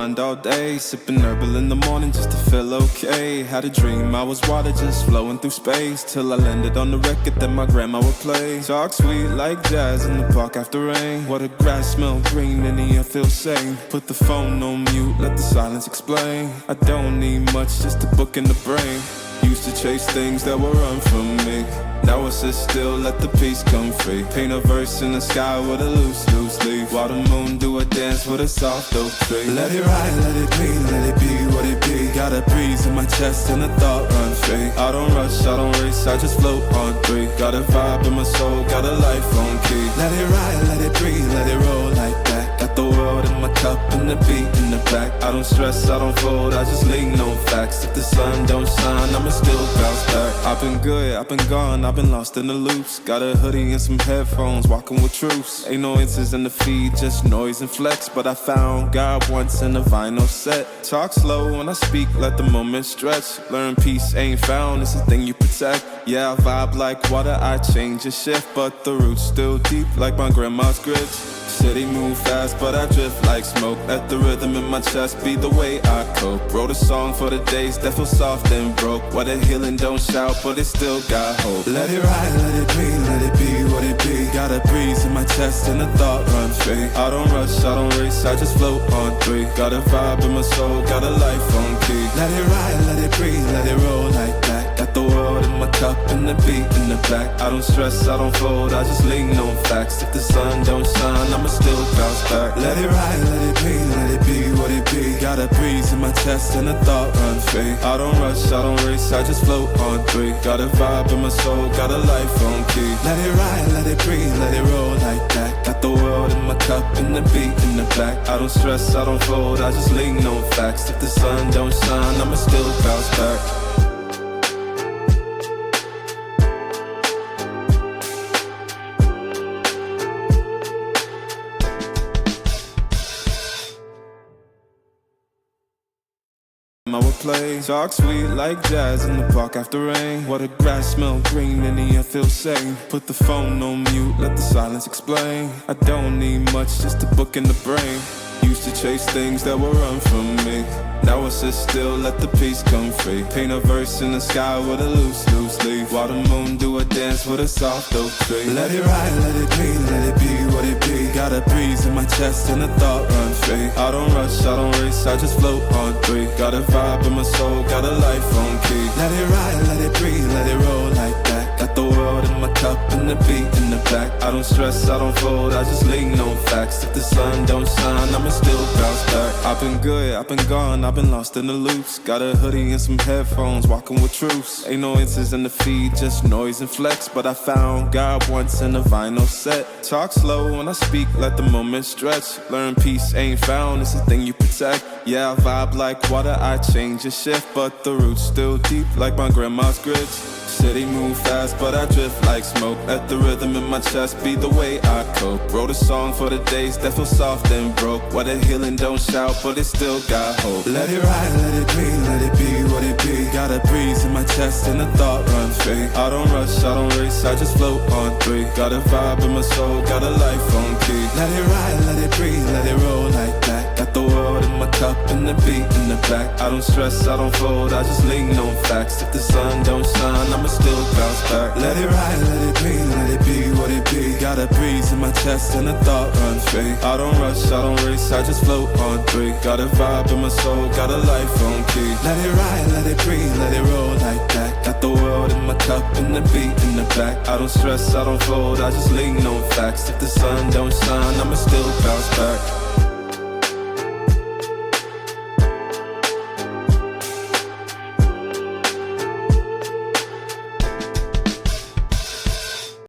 unwind all day. Sipping herbal in the morning just to feel okay. Had a dream I was water just flowing through space, till I landed on the record that my grandma would play. Talk sweet like jazz in the park after rain. What the grass smell green and the air feels sane. Put the phone on mute, let the silence explain. I don't need much, just a book in the brain. Used to chase things that would run from me. Now I sit still, let the peace come free. Paint a verse in the sky with a loose leaf. While the moon do a dance with a soft oak tree. Let it ride, let it be what it be. Got a breeze in my chest and a thought run free. I don't rush, I don't race, I just float on three. Got a vibe in my soul, got a life on key. Let it ride, let it breathe, let it roll like that. Got the world in my cup and the beat in the back. I don't stress, I don't fold, I just lean on facts. If the sun don't shine, I'ma still bounce back. I've been good, I've been gone, I've been lost in the loops. Got a hoodie and some headphones, walking with troops. Ain't no answers in the feed, just noise and flex. But I found God once in a vinyl set. Talk slow when I speak, let the moment stretch. Learn peace ain't found, it's a thing you protect. Yeah, I vibe like water, I change and shift. But the roots still deep like my grandma's grits. City move fast, but I drift like smoke. Let the rhythm in my chest be the way I cope. Wrote a song for the days that feel soft and broke. What a healing don't shout, but it still got hope. Let it ride, let it be, let it be what it be. Got a breeze in my chest and a thought run free. I don't rush, I don't race, I just float on three. Got a vibe in my soul, got a life on key. Let it ride, let it breathe, let it roll like that. Got the world in my cup and the beat in the back. I don't stress, I don't fold, I just lean on facts. If the sun don't shine, I'ma still bounce back. Let it ride, let it be what it be. Got a breeze in my chest and a thought run free. I don't rush, I don't race, I just float on three. Got a vibe in my soul, got a life on key. Let it ride, let it breathe, let it roll like that. Got the world in my cup and the beat in the back. I don't stress, I don't fold, I just lean on facts. If the sun don't shine, I'ma still bounce back. I would play, talk sweet like jazz in the park after rain. What the grass smell green and the air feels sane. Put the phone on mute, let the silence explain. I don't need much, just a book in the brain. Used to chase things that would run from me. Now I sit still, let the peace come free. Paint a verse in the sky with a loose leaf. While the moon do a dance with a soft oak tree. Let it ride, let it be what it be. Got a breeze in my chest and a thought run free. I don't rush, I don't race, I just float on three. Got a vibe in my soul, got a life on key. Let it ride, let it breathe, let it roll like that. Got the world in my cup and the beat in the back. I don't stress, I don't fold, I just lean on facts. If the sun don't shine, I'ma still bounce back. I've been good, I've been gone, I've been lost in the loops. Got a hoodie and some headphones, walking with troops. Ain't no answers in the feed, just noise and flex. But I found God once in a vinyl set. Talk slow when I speak, let the moment stretch. Learn peace ain't found, it's a thing you protect. Yeah, I vibe like water, I change and shift. But the roots still deep like my grandma's grits. City move fast, but I drift like smoke. Let the rhythm in my chest be the way I cope. Wrote a song for the days that feel soft and broke. What a healing don't shout, but it still got hope. Let it ride, let it be what it be. Got a breeze in my chest and a thought run free. I don't rush, I don't race, I just float on three. Got a vibe in my soul, got a life on key. Let it ride, let it breathe, let it roll like that. Got the world in my cup and the beat in the back. I don't stress, I don't fold, I just lean on facts. If the sun don't shine, I'ma still bounce back. Let it ride, let it be what it be. Got a breeze in my chest and a thought run free. I don't rush, I don't race, I just float on three. Got a vibe in my soul, got a life on key. Let it ride, let it breathe, let it roll like that. Got the world in my cup and the beat in the back. I don't stress, I don't fold, I just lean on facts. If the sun don't shine, I'ma still bounce back.